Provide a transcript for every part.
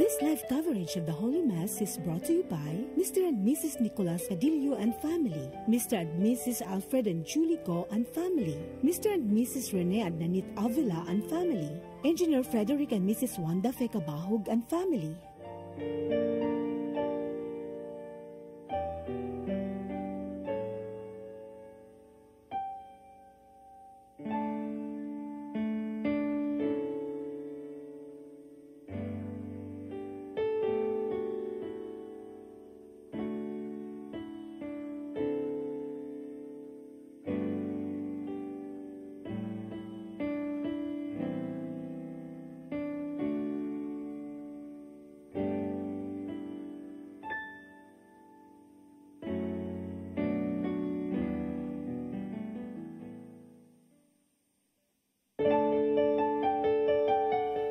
This live coverage of the Holy Mass is brought to you by Mr. and Mrs. Nicolas Cadillo and family, Mr. and Mrs. Alfred and Julie Go and family, Mr. and Mrs. Rene and Nanit Avila and family, Engineer Frederick and Mrs. Wanda Fekabahog and family.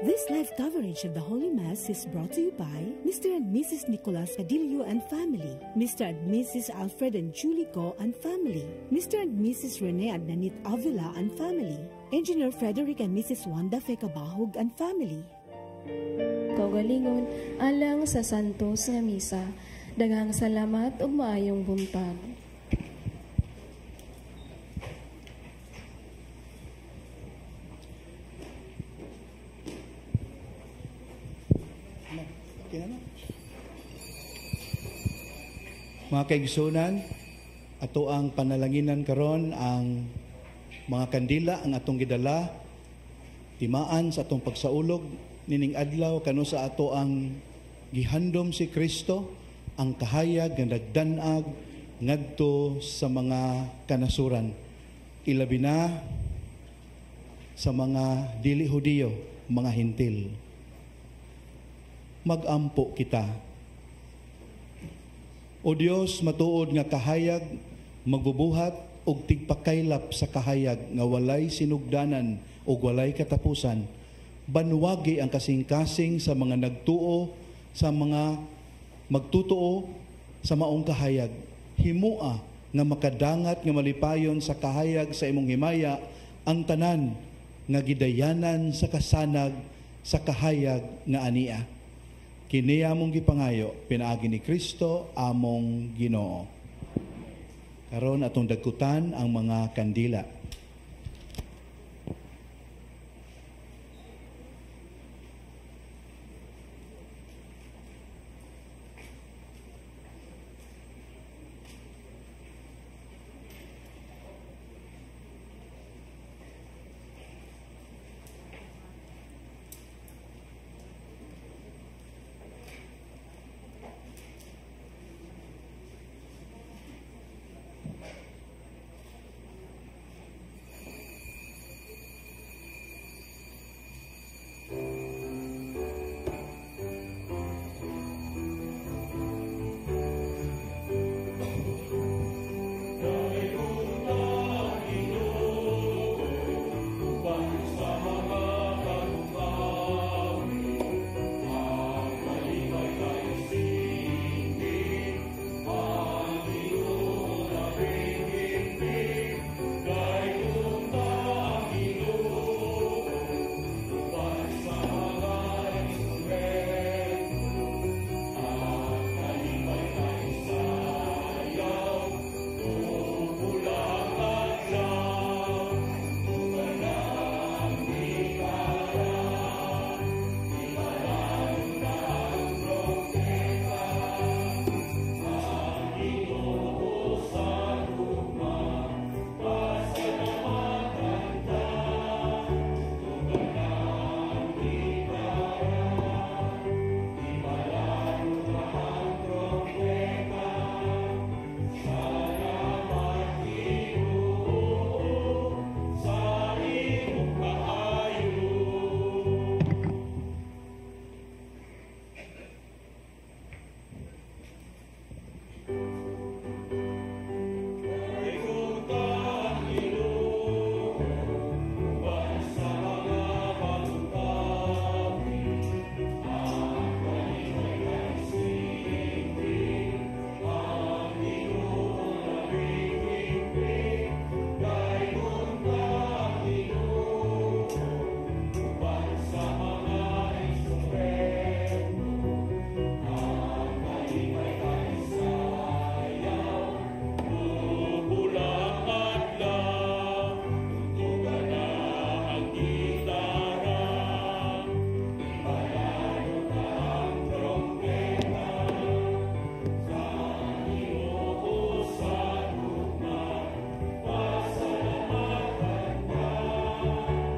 This live coverage of the Holy Mass is brought to you by Mr. and Mrs. Nicolas Cadillo and family, Mr. and Mrs. Alfred and Julie Go and family, Mr. and Mrs. Rene and Nanit Avila and family, Engineer Frederick and Mrs. Wanda Fekabahog and family. Kaugalingon alang sa santos nga misa, daghang salamat ug maayong buntag. Mga kaigsunan, ato ang panalanginan karon ang mga kandila ang atong gidala timaan sa atong pagsaulog nining adlaw kano sa ato ang gihandom si Kristo ang kahayag nga nagdanag ngadto sa mga kanasuran, ilabi na sa mga dili Hudiyo, mga Hintil. Magampo kita. O Dios, matuod nga kahayag, magbubuhat og tigpakaylap sa kahayag nga walay sinugdanan o walay katapusan. Banwagi ang kasing-kasing sa mga nagtuo, sa mga magtutuo sa maong kahayag. Himua nga makadangat nga malipayon sa kahayag sa imong himaya ang tanan nga gidayanan sa kasanag sa kahayag nga ania. Kini among gipangayo, pinaagi ni Kristo among Ginoo. Karon atong dagkutan ang mga kandila.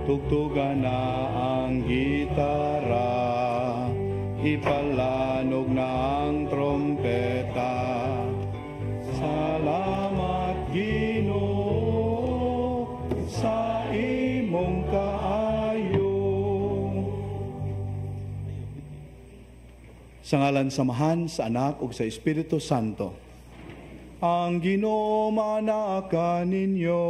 tugtugan na ang gitara, ipalanog na ang trompeta. Salamat Ginoo sa imong kaayo. Sa ngalan samahan sa Anak ug sa Espiritu Santo. Ang Ginoo manaka ninyo.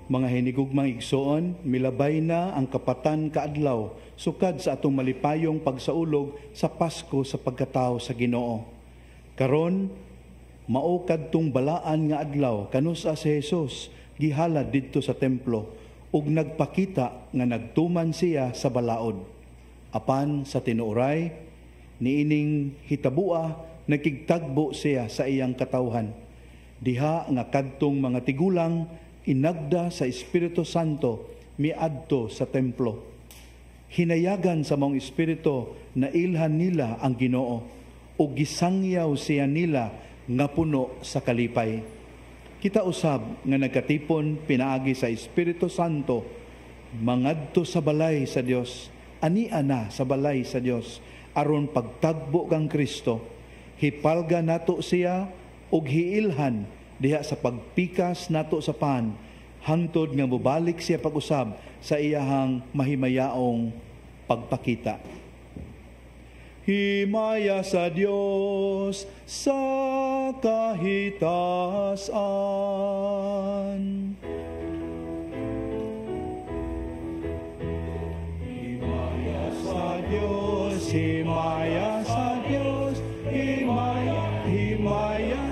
Mga hinigugmang igsoon, milabay na ang kapatan kaadlaw, sukad sa atong malipayong pagsaulog sa Pasko sa pagkatao sa Ginoo. Karon, mao kadtong balaan nga adlaw, kanusa si Jesus, gihalad didto sa templo, ug nagpakita nga nagtuman siya sa balaod. Apan sa tinuoray, niining hitabua, nagkigtagbo siya sa iyang katawhan. Diha nga kadtong mga tigulang, inagda sa Espiritu Santo miadto sa templo. Hinayagan sa maong Espiritu na ilhan nila ang Ginoo o gisangyaw siya nila nga puno sa kalipay. Kita usab nga nagkatipon pinaagi sa Espiritu Santo mangadto sa balay sa Dios, ania na sa balay sa Dios aron pagtagbo kang Kristo. Hipalga nato siya ug hiilhan diha sa pagpikas nato sa pan, hangtod nga mubalik siya pag-usab sa iyahang mahimayaong pagpakita. Himaya sa Dios sa kahitasan. Himaya sa Dios, himaya sa Dios, himaya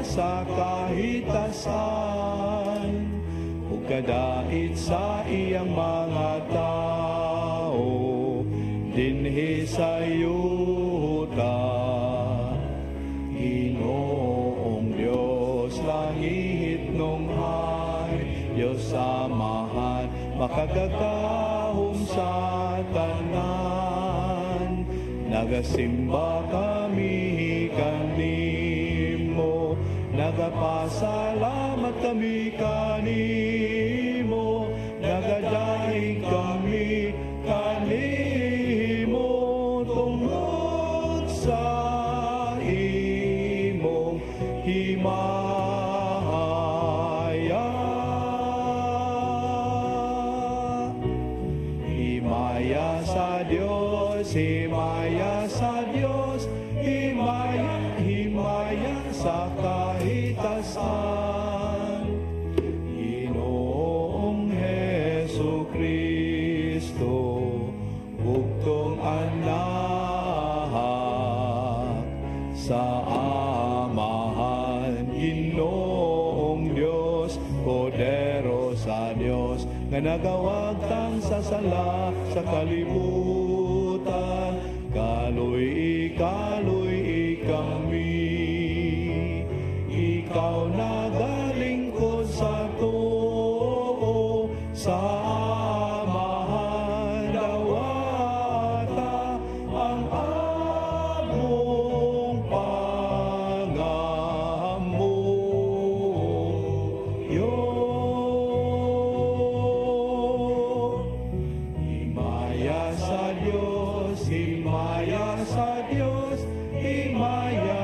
sa kahitasan, ug kadait sa iyang mga tao, dinhi sa yuta. Ginoong Dios langit nunghay, Dios samahan, makagagahom sa tanan. Nagasimba kami kanimo, nagapasalamat kami kanimo, nagadaig kami kanimo, tungod sa imong himaya. Himaya sa Dios, himaya sa Dios, himaya sa kahitasan. Ginoong Hesukristo, bugtong anak sa amahan. Ginoong Dios, podero sa Dios, nga nagawag tang sa sala sa kalibutan. Kaloy kami, ikaw nagalingkod sa tuo, sa amahan dawata ang among pangamuyo. Himaya sa Dios, himaya sa Dios, himaya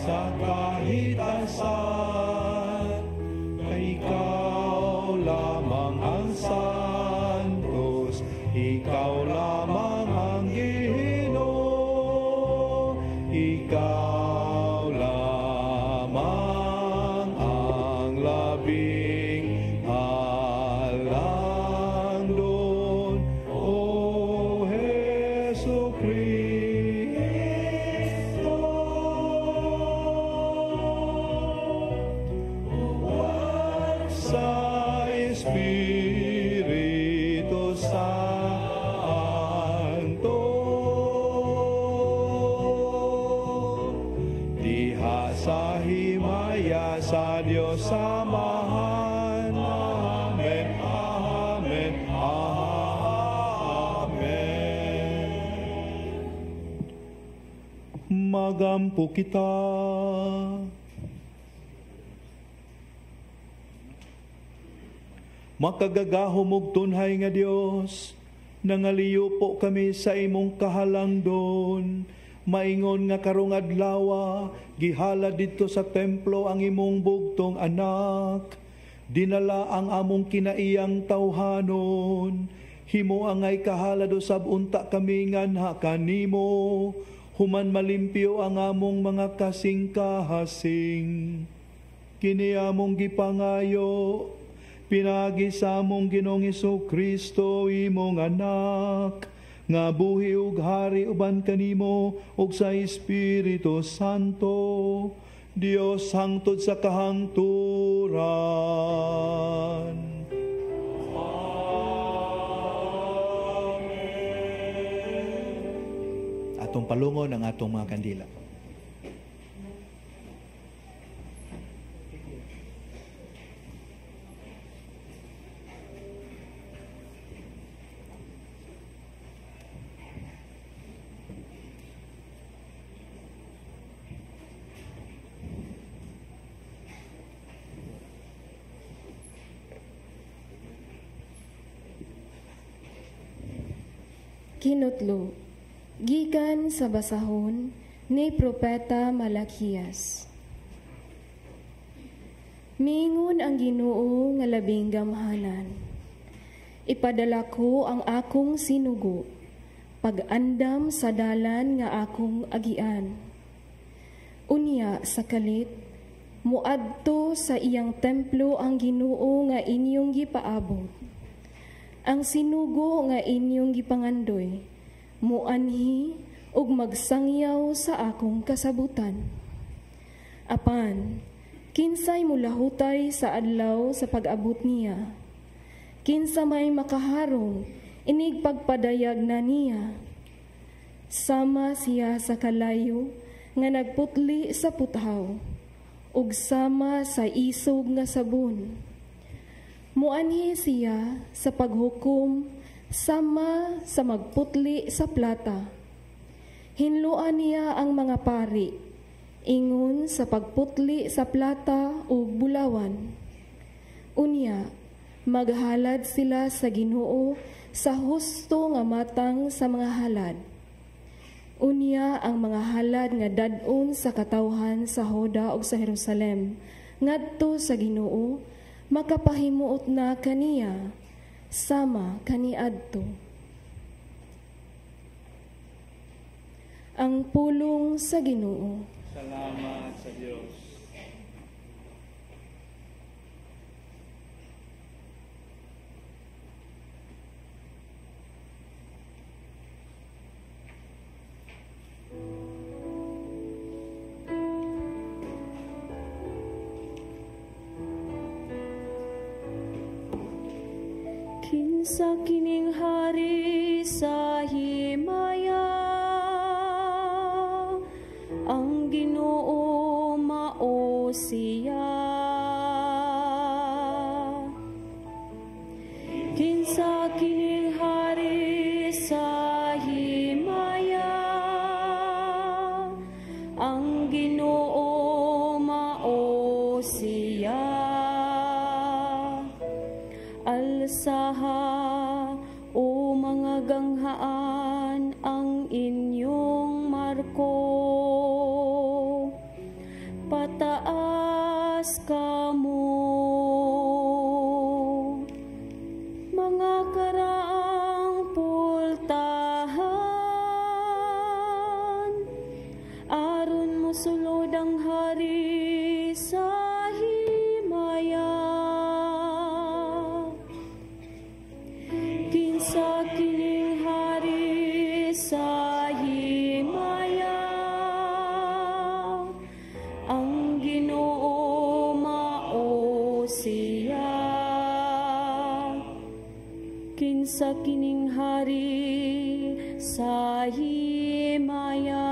sa kahitasan. Kay ikaw lamang ang santos, ikaw lamang ang Ginoo, ikaw lamang ang labing halangdon, O Hesukristo. Sa Espiritu Santo, diha sa himaya sa Dios samahan. Amen, amen, amen. Magampo kita. Makagagahom og tunhay nga Dios, nangaliyo po kami sa imong kahalangdon. Maingon nga karong adlaw, gihalad dito sa templo ang imong bugtong anak. Dinala ang among kinaiyang tawhanon. Himo angay kahalad usab unta kami nganha kanimo. Human malimpyo ang among mga kasing-kahasing. Kini among gipangayo, pinagi sa among Ginoong Jesu-Kristo imong anak, nga buhi ug hari uban kanimo ug sa Espiritu Santo, Dios hangtod sa kahangturan. Amen. Atong palungon ang atong mga kandila. Kinutlo, gikan sa basahon ni Propeta Malakias. Mingon ang Ginoo nga labing gamhanan. Ipadala ko ang akong sinugo, pag-andam sa dalan nga akong agian. Unya sa kalit, muadto sa iyang templo ang Ginoo nga inyong gipaabot. Ang sinugo nga inyong gipangandoy, muanhi ug magsangyaw sa akong kasabutan. Apan, kinsay mulahutay sa adlaw sa pag-abot niya. Kinsa may makaharong, inig pagpadayag na niya. Sama siya sa kalayo, nga nagputli sa puthaw, ug sama sa isog nga sabon. Muanhi siya sa paghukom, sama sa magputli sa plata. Hinluan niya ang mga pari, ingon sa pagputli sa plata o bulawan. Unya, maghalad sila sa Ginoo sa husto nga matang sa mga halad. Unya ang mga halad nga dadon sa katawhan sa Hoda ug sa Jerusalem, ngadto sa Ginoo, makapahimuot na kaniya, sama kaniadto. Ang pulong sa Ginoo. Salamat sa Dios. Kinsa kining hari sa himaya, ang Ginoo mao siya. Kinsa kining hari sa himaya, ang Ginoo mao siya. Alsaha o mga ganghaan ang inyong marko, pataas kamo, mga karaang pultahan, aron mo sulod ang hari sa himaya. Kinsa kining hari sa himaya, ang Ginoo mao siya. Kinsa kining hari sa himaya,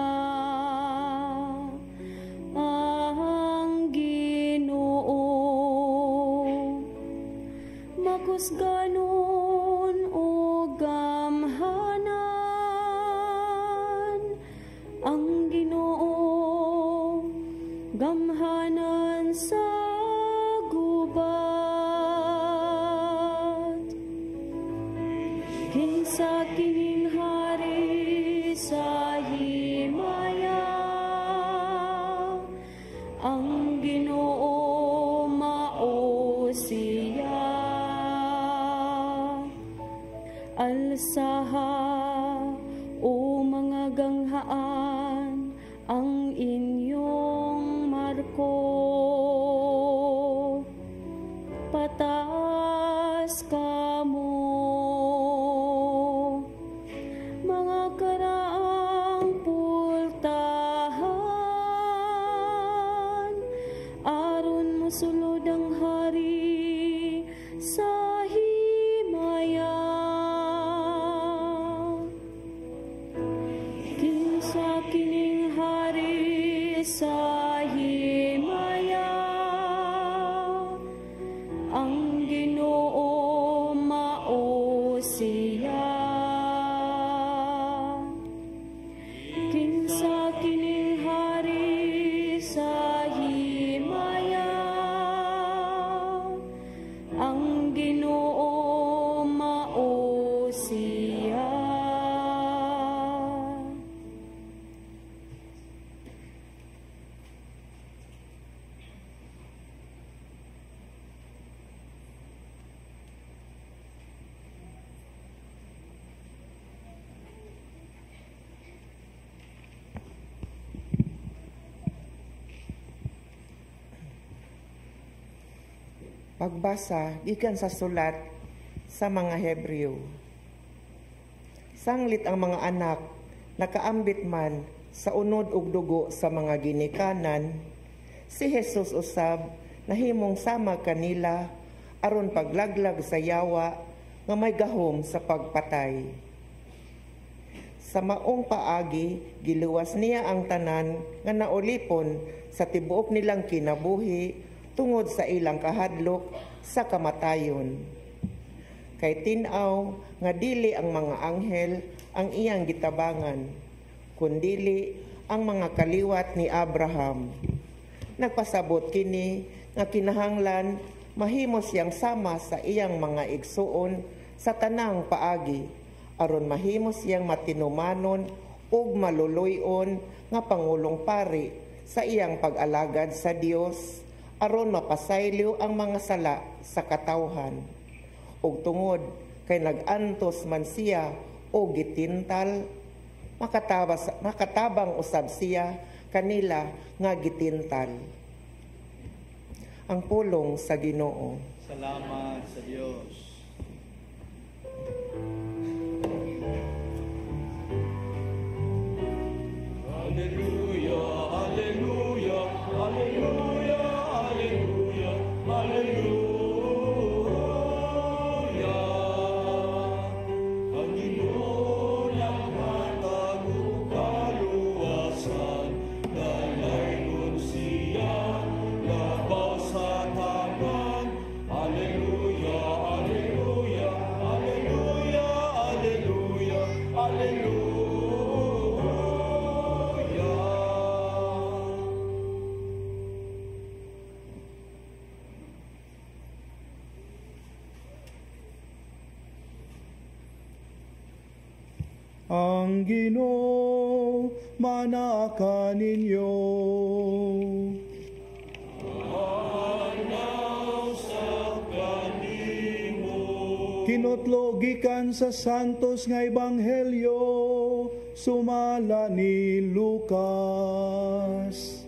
ang Ginoo makusganon gamhanan, ang Ginoo gamhanan sa gubat. Kinsa kining hari sa himaya, ang Ginoo mao siya. Alsaha o mga ganghaan ang inyong marko, pataas kamo, mga karaang pultahan, aron mosulod ang hari sa himaya. Kinsa kining hari sa himaya, ang Ginoo mao siya. Kinsa kining hari sa himaya, ang Ginoo mao siya. Pagbasa gikan sa sulat sa mga Hebreo. Sanglit ang mga anak nakaambit man sa unod ug dugo sa mga ginikanan, si Jesus usab nahimong sama kanila aron paglaglag sa yawa nga may gahom sa pagpatay. Sa maong paagi giluwas niya ang tanan nga naulipon sa tibuok nilang kinabuhi tungod sa ilang kahadlok sa kamatayon. Kay tin-aw nga dili ang mga anghel ang iyang gitabangan, kundili ang mga kaliwat ni Abraham. Nagpasabot kini nga kinahanglan mahimo siyang sama sa iyang mga igsuon sa tanang paagi, aron mahimo siyang matinumanon ug maluluyon nga pangulong pari sa iyang pag-alagad sa Dios, aron mapasaylo ang mga sala sa katawhan. Ug tungod kay nag-antos man siya o gitintal, makatabang usab siya kanila nga gitintal. Ang pulong sa Ginoo. Salamat sa Dios. Hallelujah, hallelujah, hallelujah, hallelujah, hallelujah. Ang Ginoo ng matag ug kaluwasan, dalaygon siya labaw sa tanan. Hallelujah, hallelujah, hallelujah, hallelujah, hallelujah. Ang Ginoo manaka ninyo. Manaw sa kanimo. Kinutlo gikan sa santos nga ebanghelyo sumala ni Lucas.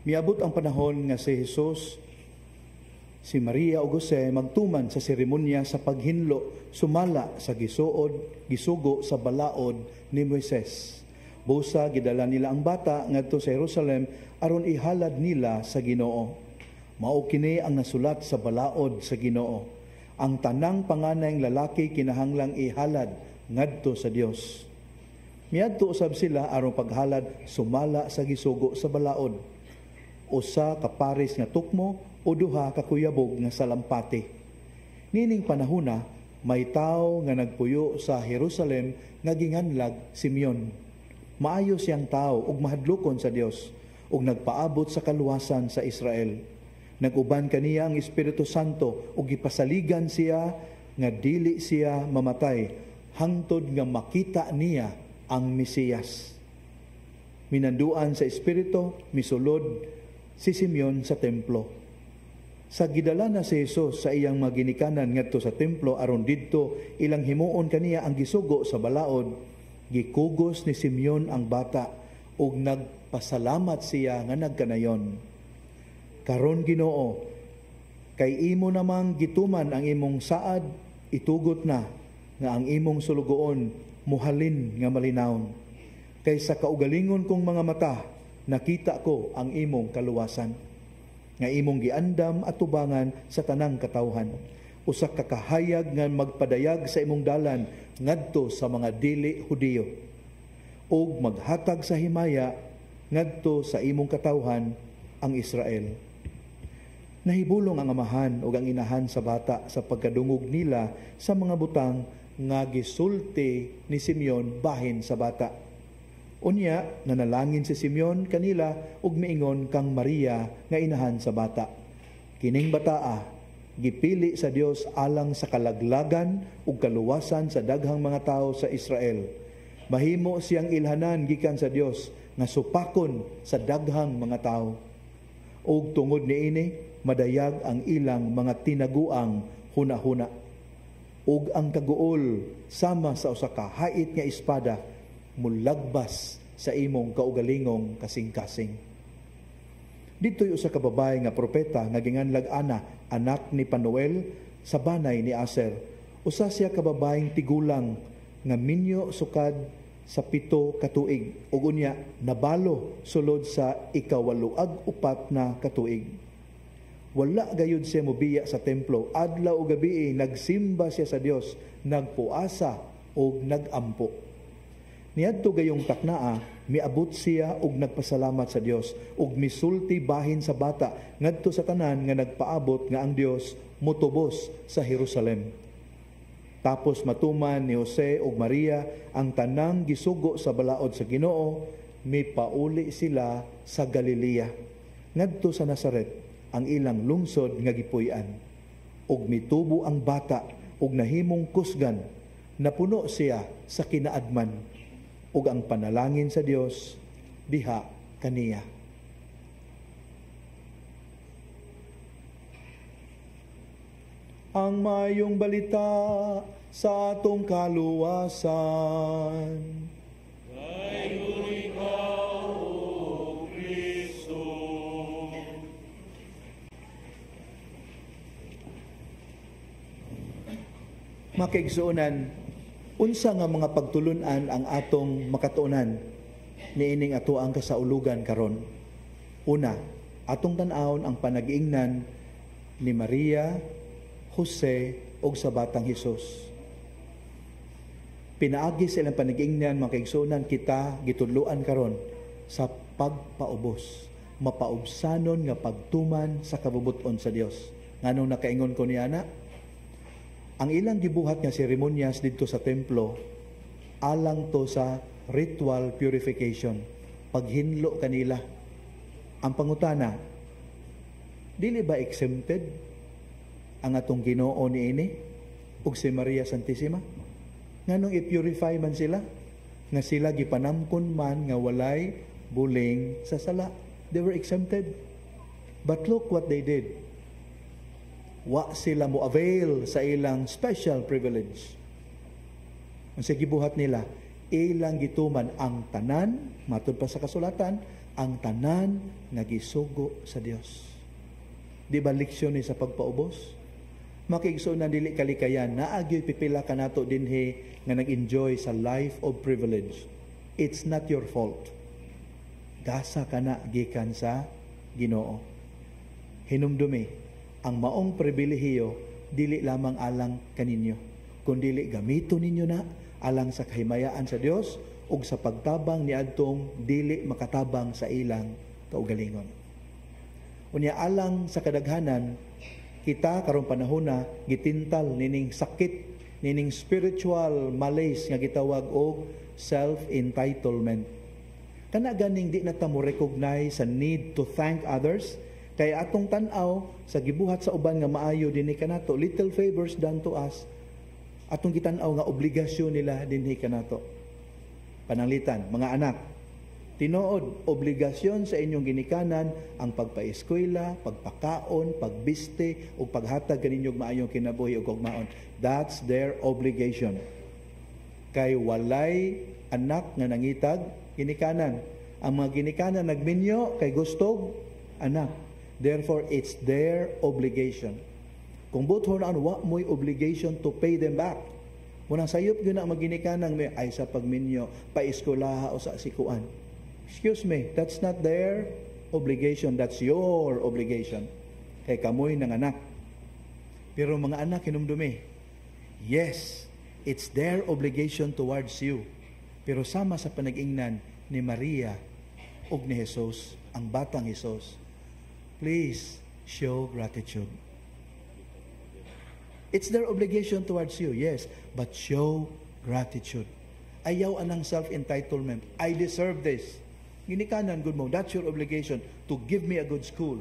Miabot ang panahon nga si Jesus, si Maria o Jose magtuman sa seremonya sa paghinlo sumala sa gisugo sa balaod ni Moises. Busa gidala nila ang bata ngadto sa Jerusalem aron ihalad nila sa Ginoo. Mao kini ang nasulat sa balaod sa Ginoo. Ang tanang panganayng lalaki kinahanglang ihalad ngadto sa Dios. Miadto usab sila aron paghalad sumala sa gisugo sa balaod. Usa ka pares nga tukmo o duha ka kuyabog nga salampati. Nining panahona, may tao nga nagpuyo sa Jerusalem nga ginganlag Simeon. Maayo siyang tao ug mahadlokon sa Dios ug nagpaabot sa kaluwasan sa Israel. Naguban kaniya ang Espiritu Santo ug gipasaligan siya nga dili siya mamatay hangtod nga makita niya ang Mesiyas. Minanduan sa Espiritu, misulod si Simeon sa templo. Sa gidala na si Jesus sa iyang maginikanan ngadto sa templo aron didto ilang himuon kaniya ang gisugo sa balaod, gikugos ni Simeon ang bata ug nagpasalamat siya nga nagkanayon. Karon Ginoo, kay imo namang gituman ang imong saad, itugot na nga ang imong sulugoon muhalin nga malinawon. Kay sa kaugalingon kong mga mata, nakita ko ang imong kaluwasan nga imong giandam at tubangan sa tanang katawhan. Usa ka kahayag nga magpadayag sa imong dalan ngadto sa mga dili Hudiyo ug maghatag sa himaya ngadto sa imong katawhan ang Israel. Nahibulong ang amahan ug ang inahan sa bata sa pagkadungog nila sa mga butang nga gisulti ni Simeon bahin sa bata. Unya, nanalangin si Simeon kanila ug miingon kang Maria nga inahan sa bata. Kining bataa, gipili sa Dios alang sa kalaglagan ug kaluwasan sa daghang mga tao sa Israel. Mahimo siyang ilhanan gikan sa Dios nga supakon sa daghang mga tao. Ug tungod niini, madayag ang ilang mga tinaguang hunahuna. Ug ang kaguol sama sa usa ka hait nga espada mulagbas sa imong kaugalingong kasing-kasing. Dito'y usa ka babae nga propeta nga ginganlag Ana, anak ni Panuel sa banay ni Aser. Usa siya ka babaeng tigulang nga minyo sukad sa 7 ka tuig ug unya nabalo sulod sa 8 na katuig. Wala gayud siya mobiya sa templo, adlaw ug gabi nagsimba siya sa Dios, nagpuasa ug nagampo. Niadto gayong taknaa, miabot siya ug nagpasalamat sa Dios ug misulti bahin sa bata ngadto sa tanan nga nagpaabot nga ang Dios motubos sa Jerusalem. Tapos matuman ni Jose ug Maria ang tanang gisugo sa balaod sa Ginoo, mipauli sila sa Galilea ngadto sa Nazaret, ang ilang lungsod nga gipuy-an. Ug mitubo ang bata ug nahimong kusgan, napuno siya sa kinaadman. Ug ang panalangin sa Dios diha kaniya. Ang mayong balita sa atong kaluwasan. Dayon ikaw, O Kristo. Makiigsuonan, unsa nga mga pagtulunan ang atong makatuunan niining ato ang kasaulugan karon? Una, atong tan-awon ang panag-iingnan ni Maria, Jose ug sa batang Hesus. Pinaagi silang panag-iingnan mga kaigsuonan kita gitudloan karon sa pagpaubos, mapaubsanon nga pagtuman sa kabubuton sa Dios. Nganong nakaingon ko niya na ang ilang gibuhat nga seremonyas dito sa templo, alang to sa ritual purification, paghinlo kanila. Ang pangutana, dili ba exempted ang atong Ginoo niini ug si Maria Santissima? Nganong i-purify man sila? Nga sila gipanamkon man nga walay buling sa sala. They were exempted. But look what they did. Wa sila mo avail sa ilang special privilege. Ang gibuhat nila, ilang gituman ang tanan, matud pa sa kasulatan, ang tanan nga gisugo sa Dios. Di ba leksyon ni sa pagpaubos? Makiigsoon na dili kalikayan, naagyoy pipila ka nato dinhi nga nag-enjoy sa life of privilege. It's not your fault. Gasa ka na gikan sa Ginoo. Hinumdumi, ang maong pribilehiyo dili lamang alang kaninyo, kundi gamito ninyo na alang sa kahimayaan sa Dios ug sa pagtabang niadtong dili makatabang sa ilang kaugalingon. Unya alang sa kadaghanan, kita karong panahona gitintal nining sakit, nining spiritual malaise nga gitawag og self-entitlement. Kana ganing di na ta mo recognize sa need to thank others, kay atong tan-aw sa gibuhat sa uban nga maayo dinhi kanato, little favors done to us, atong gitan-aw nga obligasyon nila dinhi kanato. Pananglitan, mga anak, tinuod, obligasyon sa inyong ginikanan ang pagpaeskwela, pagpakaon, pagbiste, o paghatag kaninyong maayong kinabuhi o gugmaon. That's their obligation. Kay walay anak nga nangitag, ginikanan. Ang mga ginikanan nagminyo, kay gustog, anak. Therefore, it's their obligation. Kung buto na wa mo'y obligation to pay them back. Munang sayop yun na maginikanan may ay sa pagminyo, paeskulaha o sa sikuan. Excuse me, that's not their obligation, that's your obligation. Kay kamoy ng anak. Pero mga anak hinumdumi, yes, it's their obligation towards you. Pero sama sa panag-ingnan ni Maria ug ni Jesus, ang batang Jesus, please show gratitude. It's their obligation towards you, yes, but show gratitude. Ayaw anang self-entitlement. I deserve this. Ginikanan, good mo. That's your obligation to give me a good school,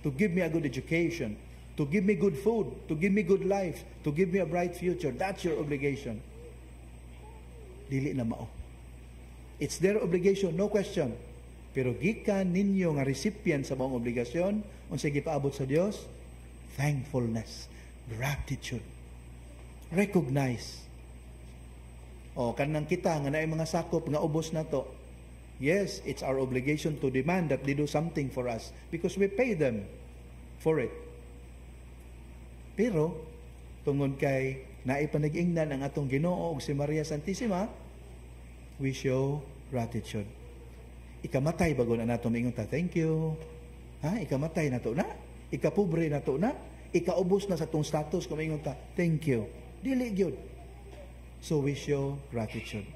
to give me a good education, to give me good food, to give me good life, to give me a bright future. That's your obligation. Dili na mao. It's their obligation, no question. Pero gikan ninyo nga recipient sa maong obligasyon, unsay gipaabot sa Dios? Thankfulness, gratitude, recognize. O kanang kita nga naay mga sakop nga ubos na to. Yes, it's our obligation to demand that they do something for us because we pay them for it. Pero tungod kay naay panag-ingnan ang atong Ginoo ug si Maria Santissima, we show gratitude. Ikamatay bago na nato mingon ta, thank you. Ha, ikamatay na to na, ikapobre na to na, ikaubos na sa tong status kung mingon ta, thank you. Dili gyud. So we show gratitude.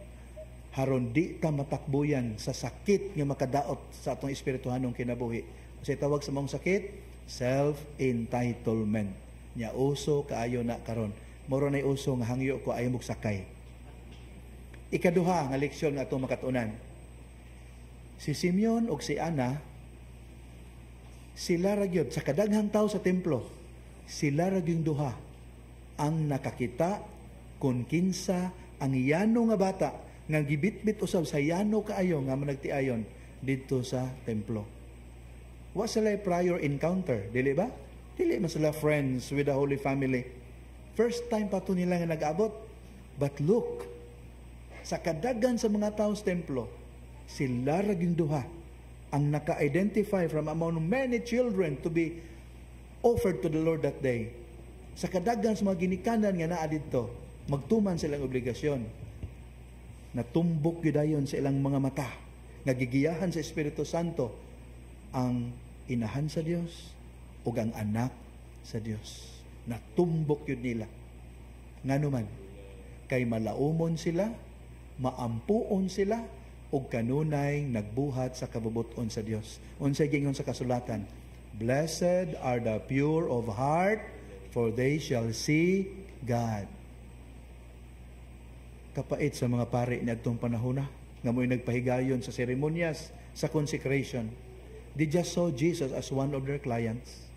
Haron di ta matakbuyan sa sakit nga makadaot sa atong espirituhanong kinabuhi. Kasi tawag sa mong sakit, self-entitlement. Nya uso kaayo na karon. Moro na uso nga hangyo ko ayo mogsakay. Ikaduha nga leksyon nga atong makatunan. Si Simeon ug si Ana, sila ra gyud sa kadaghang tawo sa templo, sila ra gyud duha ang nakakita kung kinsa ang yano nga bata nga gibitbit usab sa yano kaayo nga managtiayon didto sa templo. Wa sila prior encounter, dili ba? Dili man sila friends with the Holy Family. First time pa to nila nga nag-abot. But look, sa kadaghan sa mga tawo sa templo, sila ra gyud duha ang naka-identify from among many children to be offered to the Lord that day. Sa kadaghan sa mga ginikanan nga naa didto, magtuman silang obligasyon. Natumbok gyudayon sa ilang mga mata, nagigiyahan sa Espiritu Santo ang inahan sa Dios ug ang anak sa Dios. Natumbok yun nila. Nganuman, kay malaumon sila, maampuon sila, ug kanunay nagbuhat sa kabubuton sa Dios. Unsay gingon sa kasulatan, blessed are the pure of heart, for they shall see God. Kapait sa mga pari niadtong panahon nga mo'y nagpahigayon sa seremonyas sa consecration. They just saw Jesus as one of their clients.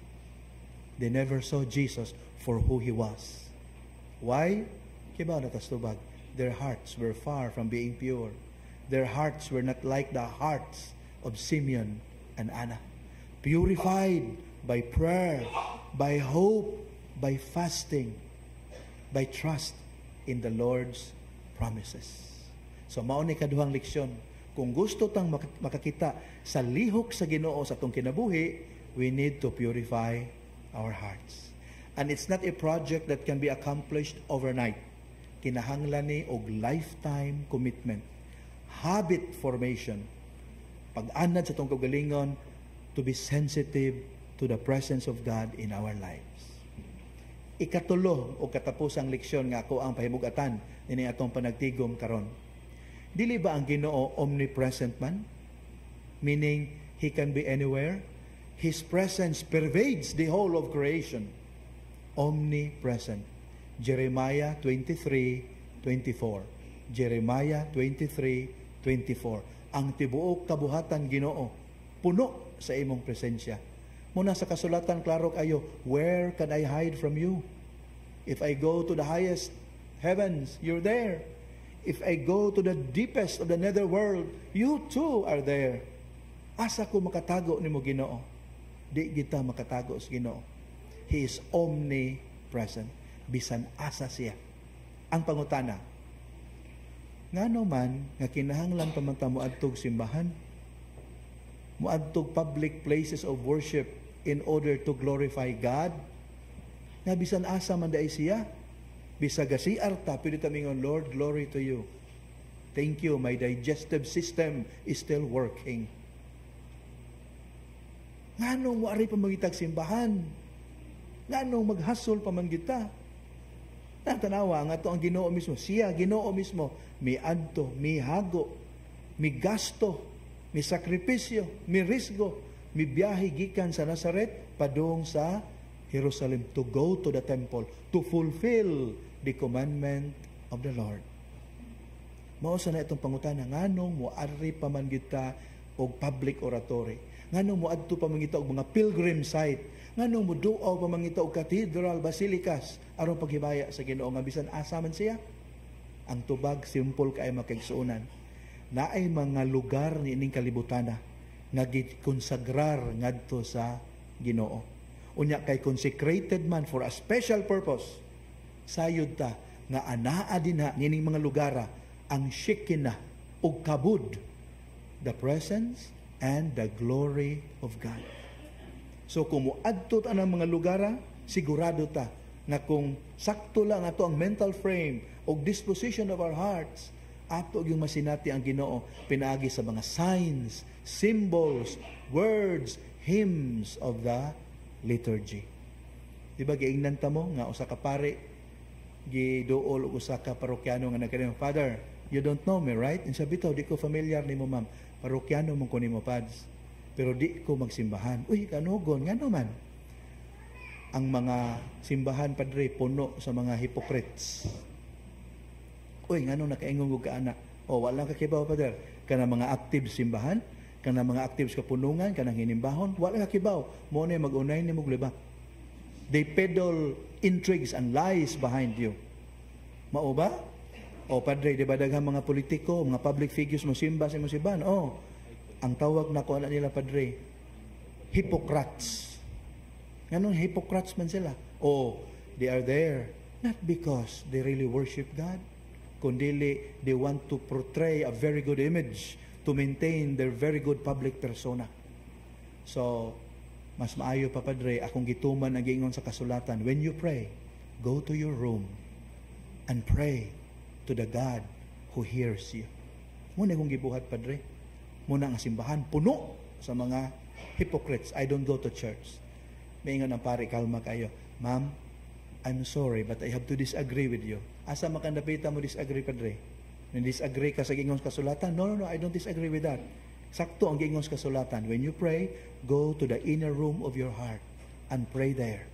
They never saw Jesus for who He was. Why? Kibaw na tastubag. Their hearts were far from being pure. Their hearts were not like the hearts of Simeon and Anna. Purified by prayer, by hope, by fasting, by trust in the Lord's promises. So mao ni kaduhang leksyon. Kung gusto tang makakita sa lihok sa Ginoo sa atong kinabuhi, we need to purify our hearts. And it's not a project that can be accomplished overnight. Kinahanglan ni og lifetime commitment. Habit formation. Pag-anad sa itong kagalingon to be sensitive to the presence of God in our lives. ikatulo o katapusang leksyon nga ako ang pahibugatan ini atong panagtigom karon. Dili ba ang Ginoo omnipresent man? Meaning, He can be anywhere. His presence pervades the whole of creation. Omnipresent. Jeremiah 23:24. Jeremiah 23:24. Ang tibuok kabuhatan Ginoo, puno sa imong presensya. Muna sa kasulatan, klaro kayo, where can I hide from you? If I go to the highest heavens, you're there. If I go to the deepest of the netherworld, you too are there. Asa ko makatago ni mo Ginoo? Di kita makatago sa Ginoo. He is omnipresent. Bisan asa siya. Ang pangutana, ngano man nga kinahanglan pa man ta moadtog simbahan, moadtog public places of worship in order to glorify God, nga bisan asa man daay siya, bisag siar ta, pwede ta mingon, Lord, glory to you. Thank you, my digestive system is still working. Nganong mo ari pa magitag simbahan? Nganong maghasol pa man kita? Natanawa nga to ang Ginoo mismo. Siya, Ginoo mismo, may adto, may hago, may gasto, may sakripisyo, may risgo, may biyahe gikan sa Nazaret padung sa Jerusalem to go to the temple to fulfill the commandment of the Lord. Mao sa na itong pangutana, nganong mo ari pa man kita og public oratory? Nganong mo adto pa man kita og mga pilgrim site? Nganong mo duaw pa man kita og cathedral, basilicas aron paghibaya sa Ginoo nga bisan asa man siya? Ang tubag simple kay makigsuonan. Naay mga lugar ni ining kalibutana nga gikonsagrar ngadto sa Ginoo. Unya kay consecrated man for a special purpose. Sayod ta nga anaa dinha nining mga lugara ang Shekinah ug kabud, the presence and the glory of God. So kung muadto ta ng mga lugara, sigurado ta na kung sakto lang ato ang mental frame o disposition of our hearts, ato yung masinati ang Ginoo pinaagi sa mga signs, symbols, words, hymns of the liturgy. Diba giingnan ta mo nga usa ka pare giduol og usa ka parokyano nga nagkadayong, Father, you don't know me, right? And sabi to, di ko familiar nimo, ma'am. Parokyano mong ko nimo, pads. Pero di ko magsimbahan. Uy, kanugon, nga naman. Ang mga simbahan, padre, puno sa mga hypocrites. Uy, nga nung nakaingong ka anak. O, wala kakibaw, Father. Kana mga active simbahan, kana mga active sa punungan, kanang hinimbahon, wala kakibaw. Mo na mag-unay ni maglibak. They peddle intrigues and lies behind you. Mao ba? O, Padre, di ba daghang mga politiko, mga public figures mo simba sa imong simbahan? O, ang tawag na ko nila, Padre, hypocrites. Ganun, hypocrites man sila. O, they are there not because they really worship God, kundi they want to portray a very good image to maintain their very good public persona. So, mas maayo pa, Padre, akong gituman ang giingon sa kasulatan, when you pray, go to your room and pray to the God who hears you. Muna kong gibuhat, Padre. Muna ang simbahan, puno sa mga hypocrites. I don't go to church. Maingon ang pare, kalma kayo. Ma'am, I'm sorry, but I have to disagree with you. Asa makandapita mo disagree, Padre? Disagree ka sa giingong kasulatan? No, I don't disagree with that. Sakto ang giingong kasulatan. When you pray, go to the inner room of your heart and pray there.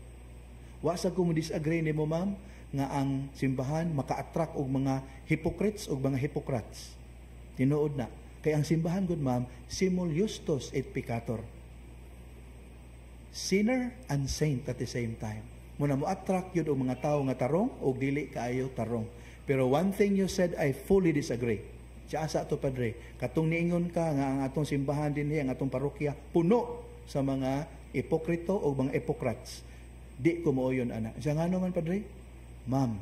Wasa ko mo disagree ni mo, ma'am, nga ang simbahan maka-attract og mga hypocrites og mga hypocrites. Tinuod na. Kaya ang simbahan, good ma'am, simul justus et peccator. Sinner and saint at the same time. Muna mo attract yun og mga tao nga tarong o dili kaayo tarong. Pero one thing you said, I fully disagree. Siya asa to, Padre. Katong niingon ka nga ang atong simbahan din ang atong parokya puno sa mga ipokrito o mga epokrats. Di ko mo yun, anak. Siya nga naman, Padre? Ma'am,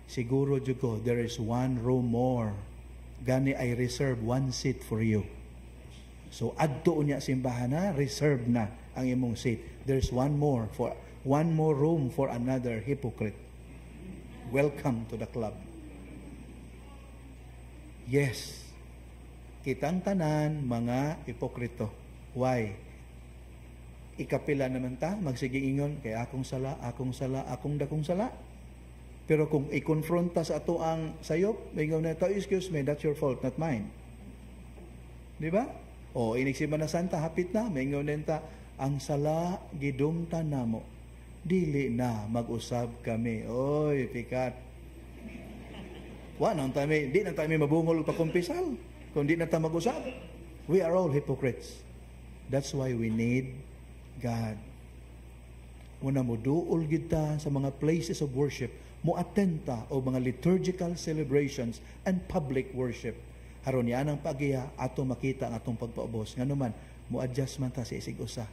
siguro jud ko, there is one room more. Gani I reserve one seat for you. So adto unya simbahan na, reserve na ang imong seat. There's one more room for another hypocrite. Welcome to the club. Yes, kitang tanan mga hipokrito. Why? ikapila naman ta, magsiging ingon, kay akong sala, akong dakong sala. Pero kung i-confronta sa ato ang sayop, may ingon na, excuse me, that's your fault, not mine. Di ba? O, inigsima na Santa, hapit na, may ingon na ang sala, gidumta na mo. Dili na mag-usab kami. Oy, pikat. Di na tayo mabungol pakumpisal. Kung di na tayo mag-usab. We are all hypocrites. That's why we need God. Muna mo duol kita sa mga places of worship, mo atenta o mga liturgical celebrations and public worship. Haron yan ang pagiya, ato makita ang atong pagpaubos. Nga naman, mo adjust man ta sa isig usa.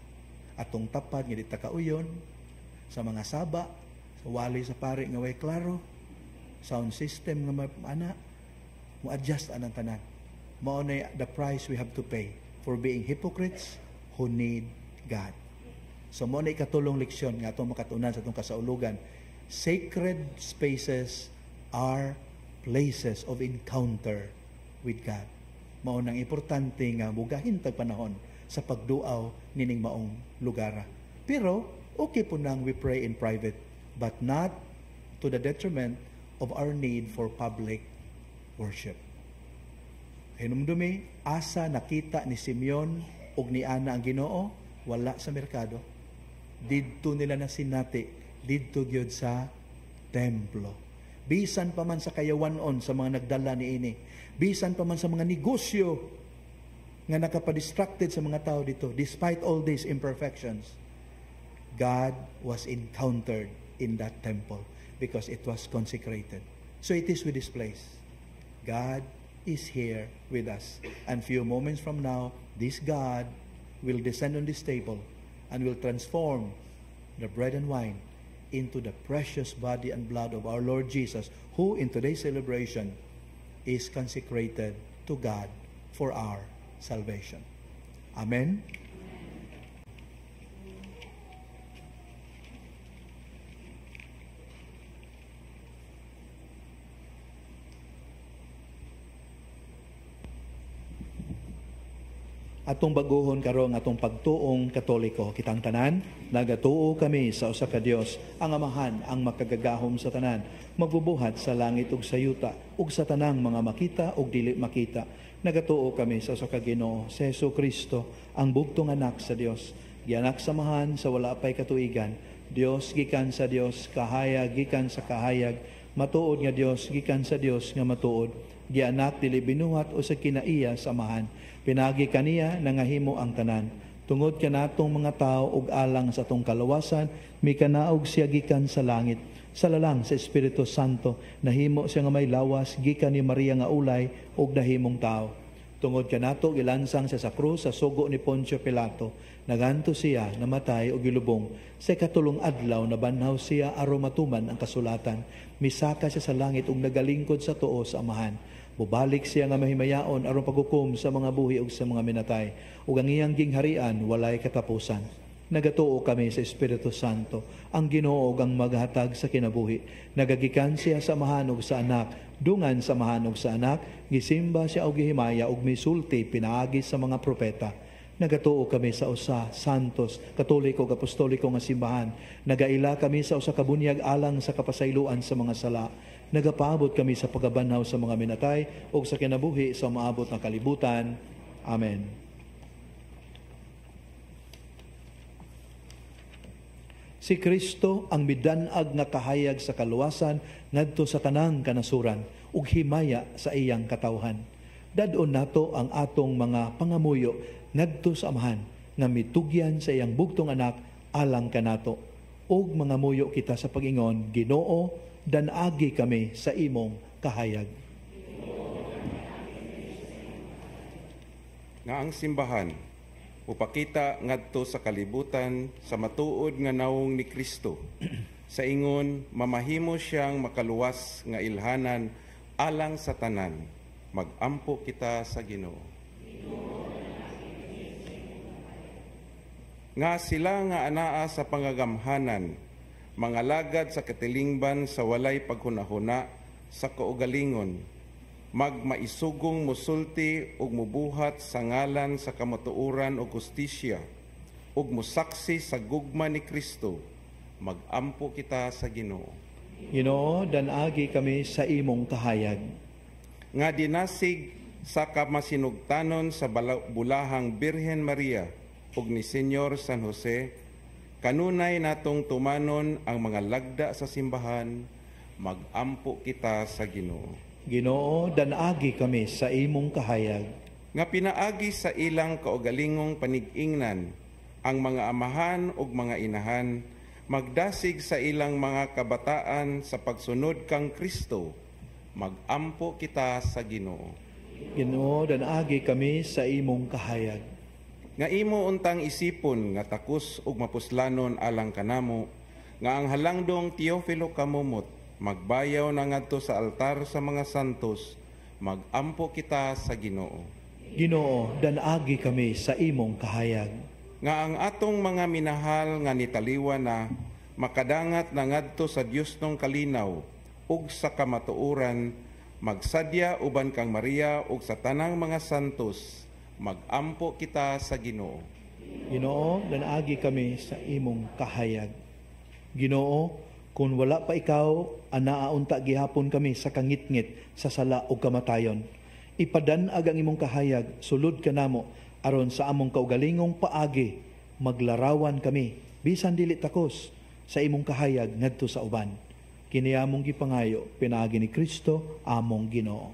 Atong tapad, nga di ta kauyon, sa mga saba, sa wali sa pari nga way klaro, sound system nga ana, mo adjust anang tanan. Mao na the price we have to pay for being hypocrites who need God. So mo na ikatulong leksyon nga atong makatunan sa atong kasaulugan. Sacred spaces are places of encounter with God. Mao nang importante nga mugahin tag panahon sa pagduaw nining maong lugara. Pero okay po nang we pray in private, but not to the detriment of our need for public worship. Hinumdumi, asa nakita ni Simeon ug ni Ana ang Ginoo, wala sa merkado. Didto nila na sinati, didto gyud sa templo. Bisan pa man sa kayawanon sa mga nagdala ni ini, bisan pa man sa mga negosyo nga nakapadistracted sa mga tao dito, despite all these imperfections, God was encountered in that temple because it was consecrated. So it is with this place. God is here with us. And few moments from now, this God will descend on this table and will transform the bread and wine into the precious body and blood of our Lord Jesus, who in today's celebration is consecrated to God for our salvation. Amen. Atong baguhon karon atong pagtuong Katoliko, kitang tanan nagatuo kami sa usa ka Dios, ang Amahan, ang makagagahom sa tanan, magbubuhat sa langit ug sa yuta ug sa tanang mga makita ug dili makita. Nagatuo kami sa usa ka Ginoo, si Jesucristo, ang bugtong anak sa Dios, gianak samahan sa wala pay katuigan, Dios gikan sa Dios, kahayag gikan sa kahayag, matuod nga Dios gikan sa Dios nga matuod, gianak dili binuhat o sa kinaiya samahan. Pinagi kaniya nangahimo ang tanan. Tungod kanatong mga tao ug alang sa atong kaluwasan, mikanaog siya gikan sa langit. Sa lalang sa Espiritu Santo, nahimo siya nga may lawas gikan ni Maria nga ulay ug nahimong tao. Tungod kanato gilansang siya sa krus sa sugo ni Poncio Pilato. Naganto siya, namatay ug gilubong. Sa katulong adlaw nabanhaw siya aron matuman ang kasulatan. Misaka siya sa langit ug nagalingkod sa tuo sa Amahan. Bubalik siya nga mahimayaon aron paghukom sa mga buhi ug sa mga minatay. Ug ang iyang gingharian walay katapusan. Nagatuo kami sa Espiritu Santo, ang Ginoo ug ang maghatag sa kinabuhi. Nagagikan siya sa Amahan ug sa Anak, dungan sa Amahan ug sa Anak, gisimba siya og gihimaya ug misulti pinaagi sa mga propeta. Nagatuo kami sa usa santos, katoliko ug apostoliko nga simbahan. Nagaila kami sa usa ka bunyag alang sa kapasayloan sa mga sala. Nagapaabot kami sa pagabanhaw sa mga minatay ug sa kinabuhi sa maabot ng kalibutan. Amen. Si Kristo ang midanag nga kahayag sa kaluwasan ngadto sa tanang kanasuran ug himaya sa iyang katawhan. Dadon nato ang atong mga pangamuyo ngadto sa Amahan nga mitugyan sa iyang bugtong anak alang kanato. Ug mga muyo kita sa pag-ingon, Ginoo, danagi kami sa imong kahayag. Nga ang simbahan upakita ngadto sa kalibutan sa matuod nga nawong ni Kristo. Sa ingon mamahimo siyang makaluwas nga ilhanan alang sa tanan. Magampo kita sa Ginoo. Nga sila nga anaa sa pangagamhanan, mga lagad sa katilingban sa walay paghunahuna sa kaugalingon, magmaisugong musulti ug mubuhat sa ngalan sa kamatuoran o justisya, ug mosaksi sa gugma ni Kristo, magampo kita sa Ginoo. Ginoo, danagi kami sa imong kahayag. Nga dinasig sa kamasinugtanon sa bulahang Birhen Maria ug ni Senyor San Jose, kanunay natong tumanon ang mga lagda sa simbahan, magampo kita sa Ginoo. Ginoo, danagi kami sa imong kahayag. Nga pinaagi sa ilang kaugalingong panig-ingnan ang mga amahan ug mga inahan, magdasig sa ilang mga kabataan sa pagsunod kang Kristo, magampo kita sa Ginoo. Ginoo, danagi kami sa imong kahayag. Nga imo untang isipon nga takus ug mapuslanon alang kanamo, nga ang halangdong Teofilo kamumot, magbayaw na ngadto sa altar sa mga santos, magampo kita sa Ginoo. Ginoo, danagi kami sa imong kahayag. Nga ang atong mga minahal nga nitaliwa na, makadangat na ngadto sa Dios nung kalinaw, ug sa kamatuoran, magsadya uban kang Maria ug sa tanang mga santos, magampo kita sa Ginoo. Ginoo, danagi kami sa imong kahayag. Ginoo, kung wala pa ikaw, anaaunta gihapon kami sa kangitngit sa sala ug kamatayon. Ipadanag ang imong kahayag, sulod ka namo, aron sa among kaugalingong paagi, maglarawan kami, bisan dili takos, sa imong kahayag ngadto sa uban. Kini among gipangayo, pinaagi ni Kristo, among Ginoo.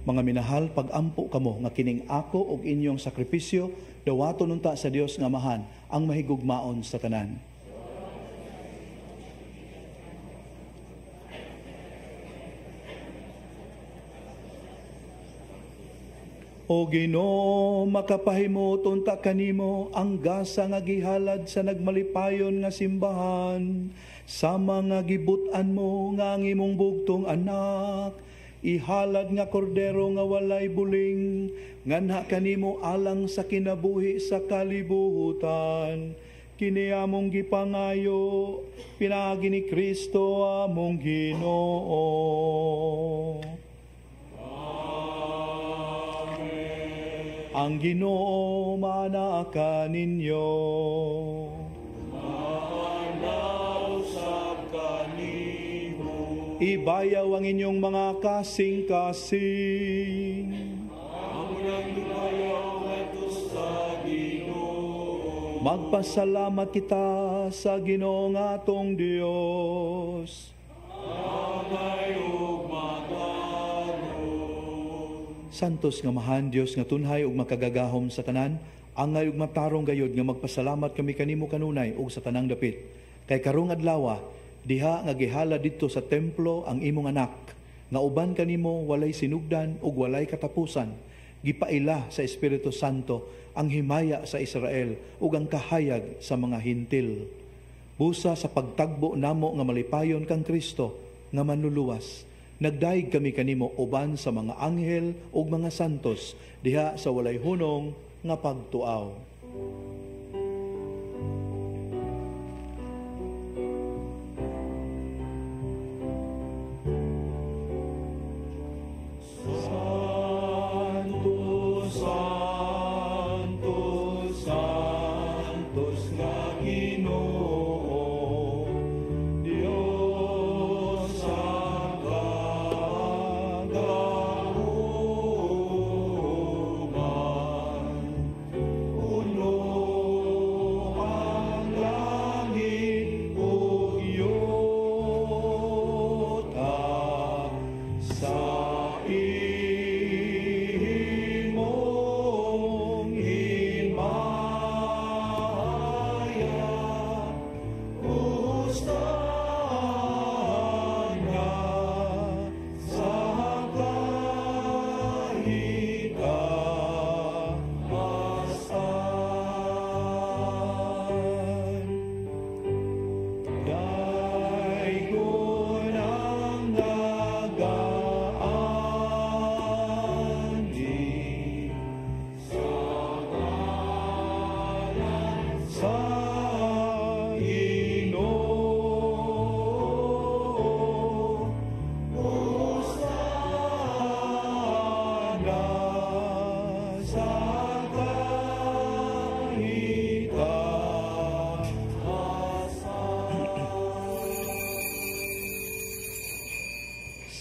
Mga minahal, pag-ampo kamo nga kining ako ug inyong sakripisyo dawaton unta sa Dios nga Amahan ang mahigugmaon sa tanan. O Ginoo, makapahimot unta kanimo ang gasa nga gihalad sa nagmalipayon nga simbahan, sama nga gibut-an mo nga ang imong bugtong anak, ihalad nga kordero nga walay buling, nganha kanimo alang sa kinabuhi sa kalibutan. kini among gipangayo, pinagi ni Kristo among Ginoo. Amen. Ang Ginoo manaa ninyo. Ibayaw ang inyong mga kasing-kasing. Magpasalamat kita sa Ginoo nga atong Dios. Santos nga mahan Dios nga tunhay ug makagagahom sa tanan, angay ug matarong gayod nga magpasalamat kami kanimo kanunay ug sa tanang dapit. Kay karong adlaw diha nga gihala didto sa templo ang imong anak, nga uban kanimo walay sinugdan ug walay katapusan, gipaila sa Espiritu Santo ang himaya sa Israel ug ang kahayag sa mga hintil. Busa sa pagtagbo namo nga malipayon kang Kristo nga manluluwas, nagdaig kami kanimo uban sa mga anghel ug mga santos diha sa walay hunong nga pagtuaw.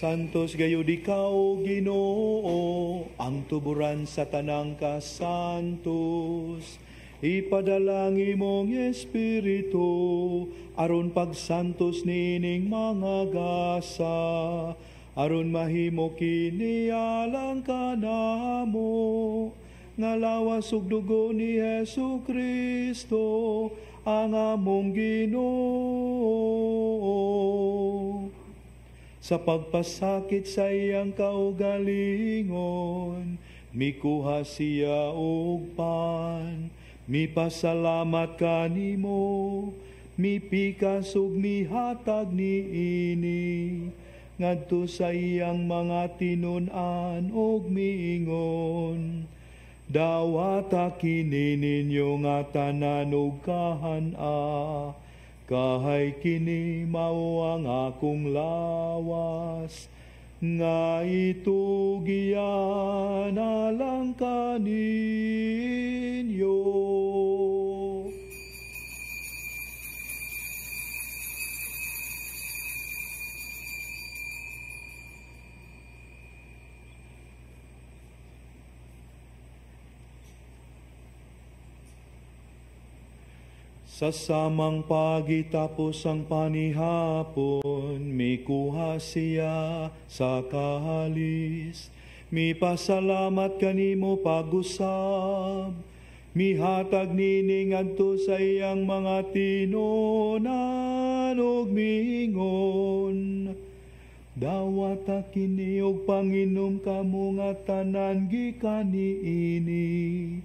Santos gayud ikaw, Ginoo, ang tuburan sa tanang kasantos. Ipadalang imong Espiritu, aron pagsantos nining mga gasa, aron mahimo kini alang kanamo, nga lawas ug dugo ni Hesu Kristo, ang among Ginoo. Sa pagpasakit sa iyang kaugalingon, mikuha siya og pan, mipasalamat kanimo, mipikas ug mihatag niini, ngadto sa iyang mga tinun-an ug miingon. Dawata kini ninyo nga tanan ug kahan-a, kahay kini mao ang akong lawas, nga itugian alang kaninyo. Sa samang pagitapos ang panihapon, mikuha siya sa kahalis. Mipasalamat kanimo pag-usab, mihatag nini ngadto sa iyang mga tinunan ug miingon. Dawata kini og panginom kamo nga tanan gikan niini.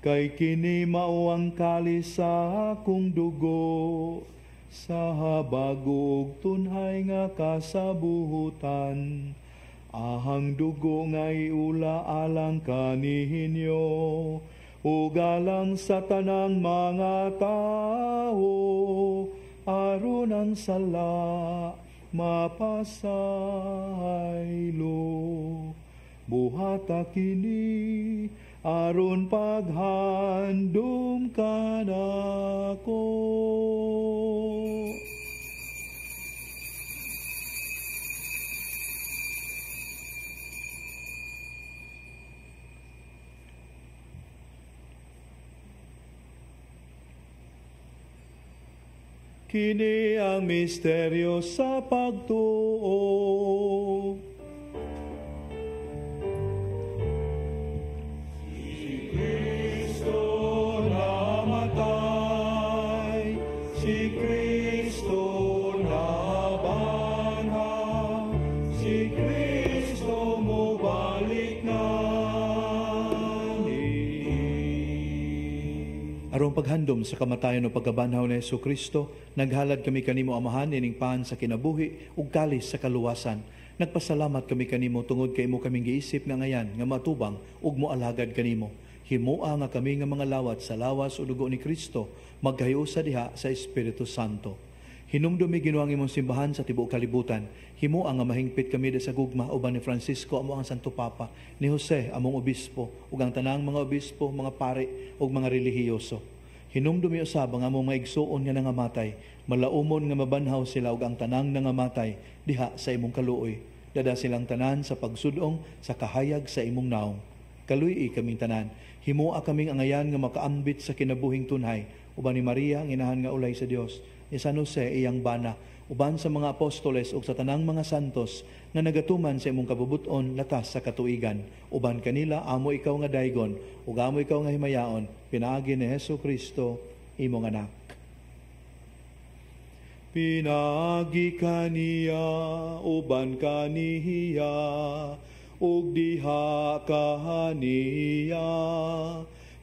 Kay kini mao ang kalis sa akong dugo, sa bago ug tunhay nga kasabuhutan. Ahang dugo nga iula alang kaninyo, ugalang sa tanang mga tao, aron ang sala mapasaylo. Buhata kini aron paghandom kanako. Kini ang misteryo sa pagtuo. Si Kristo namatay, si Kristo nabanhaw, si Kristo mubalik na ni. Aron paghandom sa kamatayon o pagkabanhaw ni Hesus Kristo, naghalad kami kanimo amahan ining paan sa kinabuhi ug kalis sa kaluwasan. Nagpasalamat kami kanimo tungod kay imo kaming giisip nga ngayan nga matubang ug moalhagad kanimo. Himoa nga kami nga mga lawat sa lawas o dugo ni Kristo magkahiusa diha sa Espiritu Santo. Hinumdumi ginuang imong simbahan sa tibuok kalibutan. Himoa nga mahingpit kami sa gugma uban ni Francisco amo ang Santo Papa, ni Jose among obispo ug ang tanang mga obispo, mga pari ug mga relihiyoso. Hinumdumi usab ang among mga igsuon nga nangamatay, malaumon nga mabanhaw sila ug ang tanang nangamatay diha sa imong kaluoy. Dada silang tanan sa pagsudong sa kahayag sa imong naong. Kaluy kaming tanan, himoa kaming angayan nga makaambit sa kinabuhing tunhay, uban ni Maria ang inahan nga ulay sa Dios, ni San Jose iyang bana, uban sa mga apostoles ug sa tanang mga santos nga nagatuman sa imong kabubuton lakas sa katuigan. Uban kanila amo ikaw nga daygon ug amo ikaw nga himayaon, pinaagi ni Hesus Kristo imong anak. Pinaagi kaniya uban kaniya ug diha kaniya,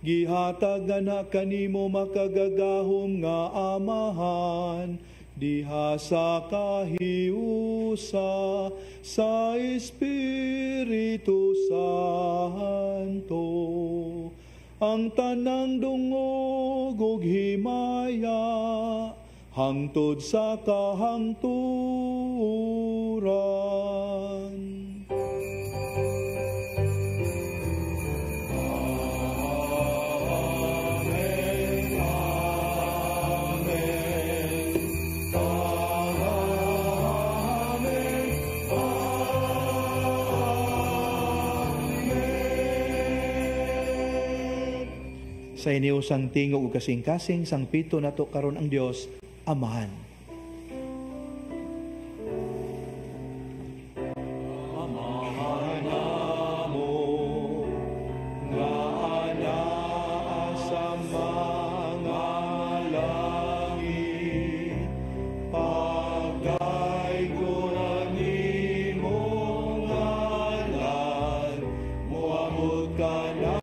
gihatag na kanimo makagagahom nga amahan, diha sa kahiusa sa Espiritu Santo. Ang tanang dungog ug himaya hangtod sa kahangturan. Sa iniusang tingog ug kasing-kasing sang pito nato karon ang Dios Amahan. Amahan namo nga anaa sa mga langit, pagkaygunan imong ngalan, muamot ka na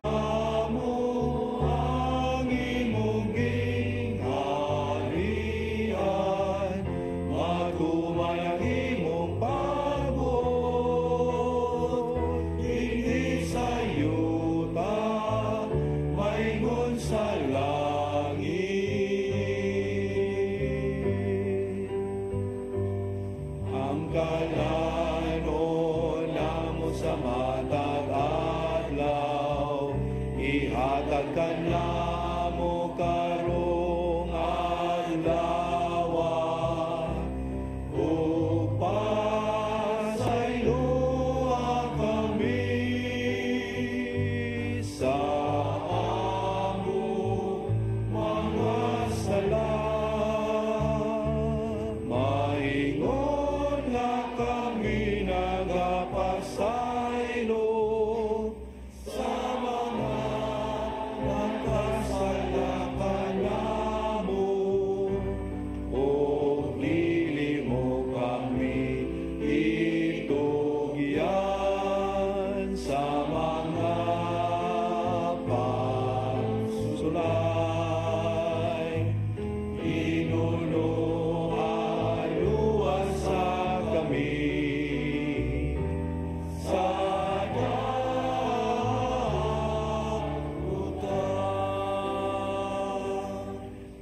sa mga makasalakan.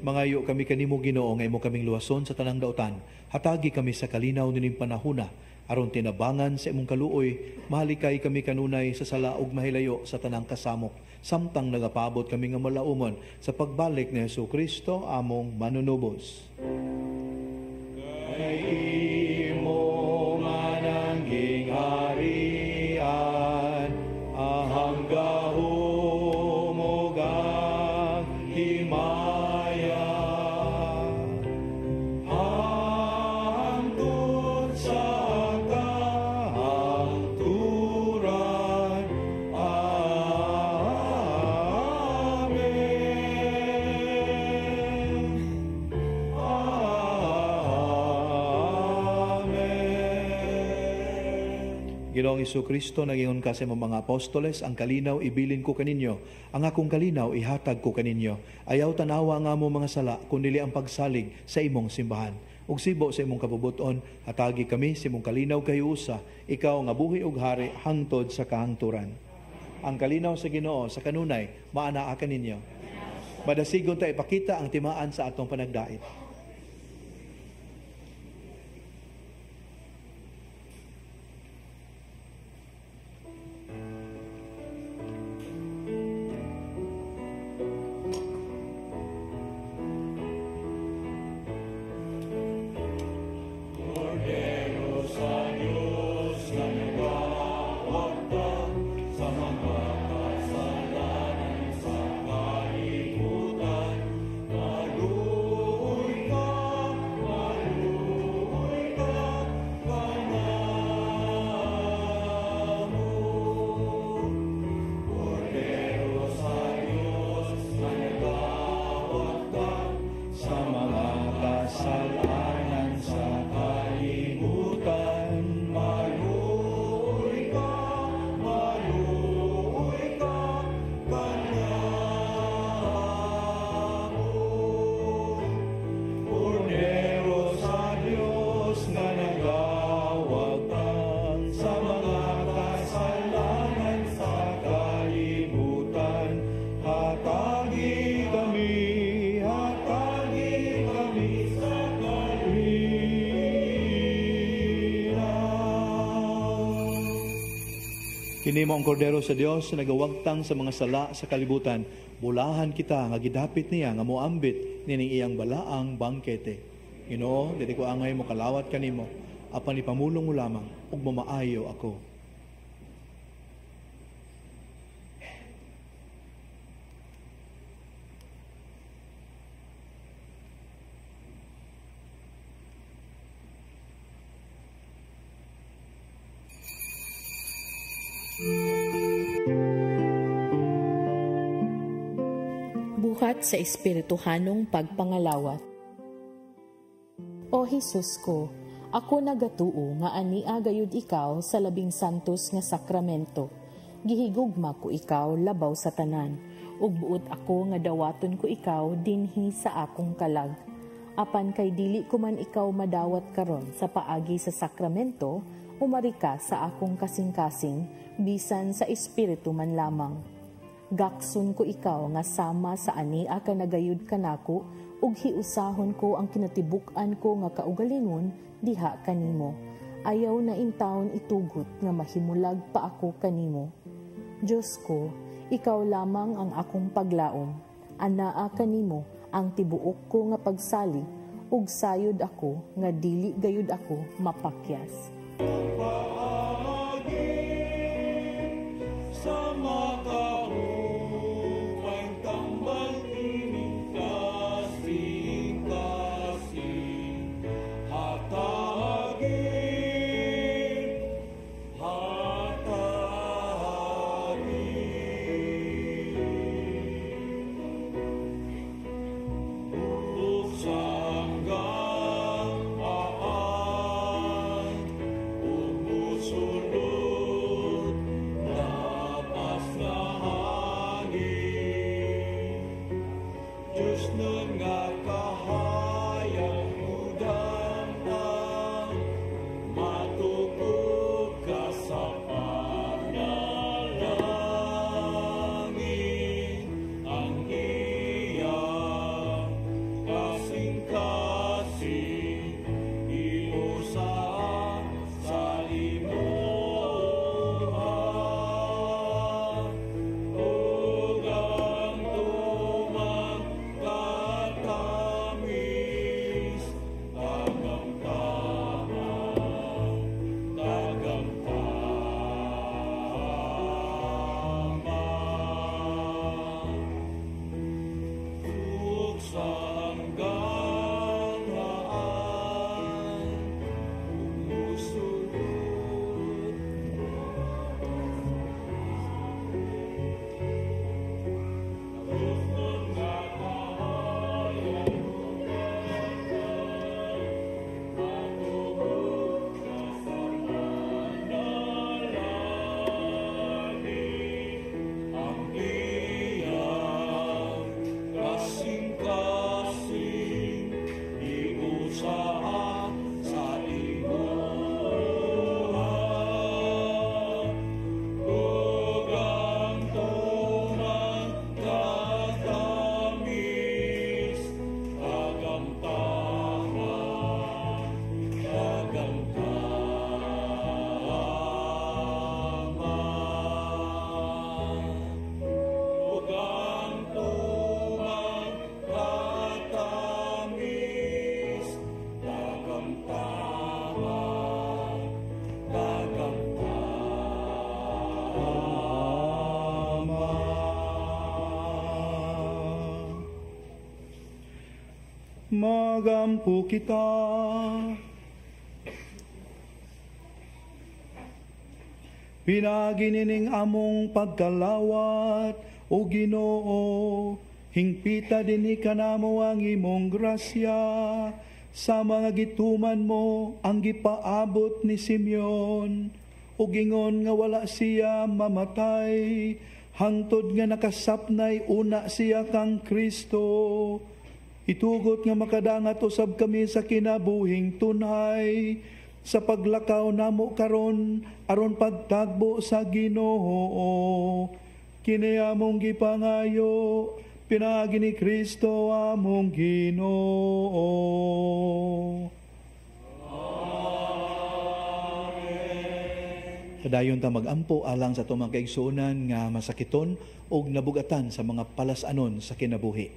Mangayo kami kanimo Ginoo nga imo kaming luwason sa tanang dautan. Hatagi kami sa kalinaw nining panahuna aron tinabangan sa imong kaluoy, mahalikay kami kanunay sa sala ug mahilayo sa tanang kasamok. Samtang nagapabot kami nga malaumon sa pagbalik ni Jesucristo among manunubos. Kay imo manangging harian, ahang gahumog ang himaya. Hangtod sa kahangturan. Ginoong Jesucristo, nagingon ka sa mga apostoles, ang kalinaw ibilin ko kaninyo, ang akong kalinaw ihatag ko kaninyo. Ayaw tanawa nga mo mga sala, kundi ang pagsalig sa imong simbahan. Ug sibo sa imong kabubuton, hatagi kami sa imong kalinaw kayo usa, ikaw nga buhi ug hari hangtod sa kahangturan. Ang kalinaw sa Ginoo sa kanunay maanaa kaninyo. Madasigon ta ipakita ang timaan sa atong panagdait. Kini mo ang kordero sa Dios na nagawagtang sa mga sala sa kalibutan. Bulahan kita nga gidapit niya nga moambit nining iyang balaang bangkete. Ginoo, dili ko angay mo kalawat kanimo, apan ipamulong mo lamang ug mamaayo ako. Buhat sa espirituhanong pagpangalawat. O Jesus ko, ako nagatuo nga ania gayud ikaw sa labing santos nga sakramento. Gihigugma ko ikaw labaw sa tanan, ug buot ako nga dawaton ko ikaw dinhi sa akong kalag. Apan kay dili ko man ikaw madawat karon sa paagi sa sakramento, umari ka sa akong kasing-kasing, bisan sa espiritu man lamang. Gaksun ko ikaw nga sama sa ania ka nagayud kanako, ug hiusahon ko ang kinatibuk-an ko nga kaugalingon diha kanimo. Ayaw na intawon itugot nga mahimulag pa ako kanimo. Diyos ko, ikaw lamang ang akong paglaom. Anaa kanimo ang tibuok ko nga pagsali, ug sayod ako nga dili gayud ako mapakyas. Magampo kita. Pinaginining among pagkalawat, o Ginoo, hingpita dinhi kanamo ang imong grasya, sa mga gituman mo ang gipaabot ni Simeon, ug ingon nga wala siya mamatay, hangtod nga nakasapnay una siya kang Kristo. Itugot nga makadangat usab kami sa kinabuhing tunay, sa paglakaw namo karon aron pagtagbo sa Ginoo. Kini among gipangayo, pinagi ni Kristo among Ginoo. Kadayon ta magampo alang sa tumang kaigsuonan nga masakiton og nabugatan sa mga palasanon sa kinabuhi.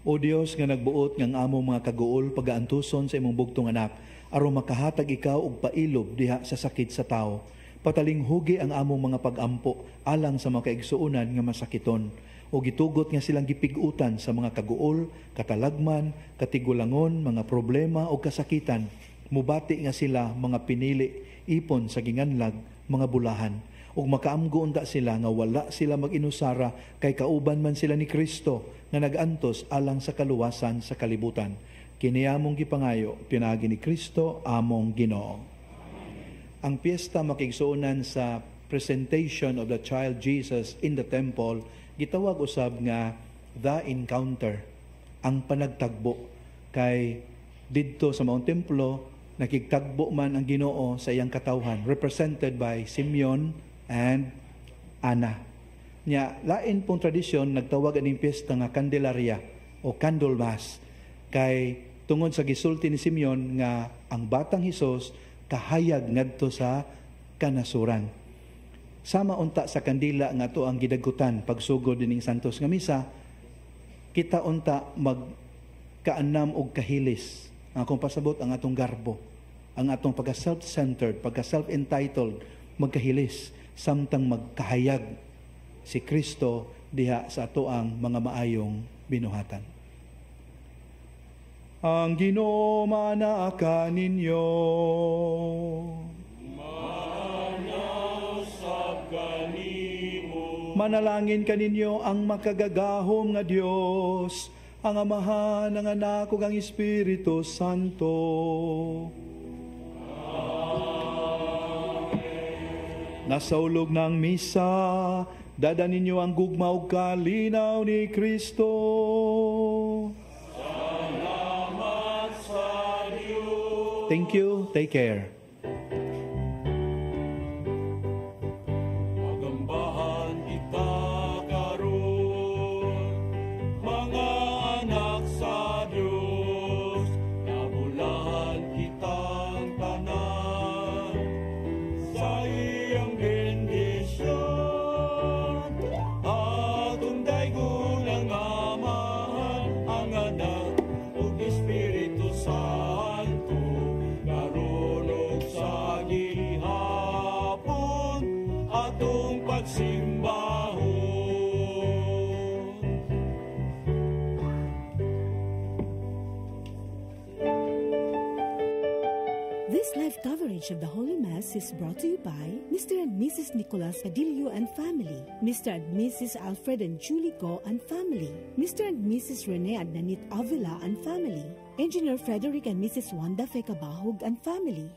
O Dios nga nagbuot ng among mga kaguol pagaantuson sa imong bugtong anak, aron makahatag ikaw og pailob diha sa sakit sa tao. Patalinghugi ang among mga pagampo alang sa mga kaigsuonan nga masakiton, o gitugot nga silang gipigutan sa mga kaguol, katalagman, katigulangon, mga problema o kasakitan. Mubati nga sila mga pinili, ipon sa ginganlag, mga bulahan. Ug makaamgo unta sila nga wala sila mag-inusara kay kauban man sila ni Kristo nga nagantos alang sa kaluwasan sa kalibutan. Kini among gipangayo, pinagi ni Kristo among Ginoo. Ang piyesta makigsuonan sa presentation of the child Jesus in the temple, gitawag usab nga the encounter, ang panagtagbo. Kay didto sa maong templo, nakigtagbo man ang Ginoo sa iyang katawhan, represented by Simeon and Anna. Nya, lain pong tradisyon, nagtawag aning piyesta nga Candelaria o Candlemas. Kay tungod sa gisulti ni Simeon nga ang batang Hesus kahayag ngadto sa kanasuran. Sama unta sa kandila nga to ang gidagutan pagsugod dining santos nga misa, kita unta magkaanam og kahilis. Ang akong pasabot ang atong garbo, ang atong pagka-self-centered, pagka-self-entitled, magkahilis samtang magkahayag si Kristo diha sa ato ang mga maayong binuhatan. Ang Ginoo manaa ninyo. Manasab kanimo. Manalangin kaninyo ang makagagahom nga Dios, ang Amahan, ang Anak ug ang Espiritu Santo. Amen. Nasaulog ng misa, dada ninyo ang gugma ug kalinaw ni Kristo. Thank you. Take care. Magambahan kita karon, mga anak sa Diyos, nabulahan kitang tanan sa iyang bendisyon. Atong daygon ang Amahan, ang Anak ug Espiritu Santo. This live coverage of the Holy Mass is brought to you by Mr. and Mrs. Nicolas Cadillo and family, Mr. and Mrs. Alfred and Julie Go and family, Mr. and Mrs. Rene and Nanit Avila and family, Engineer Frederick and Mrs. Wanda Fekabahog and family.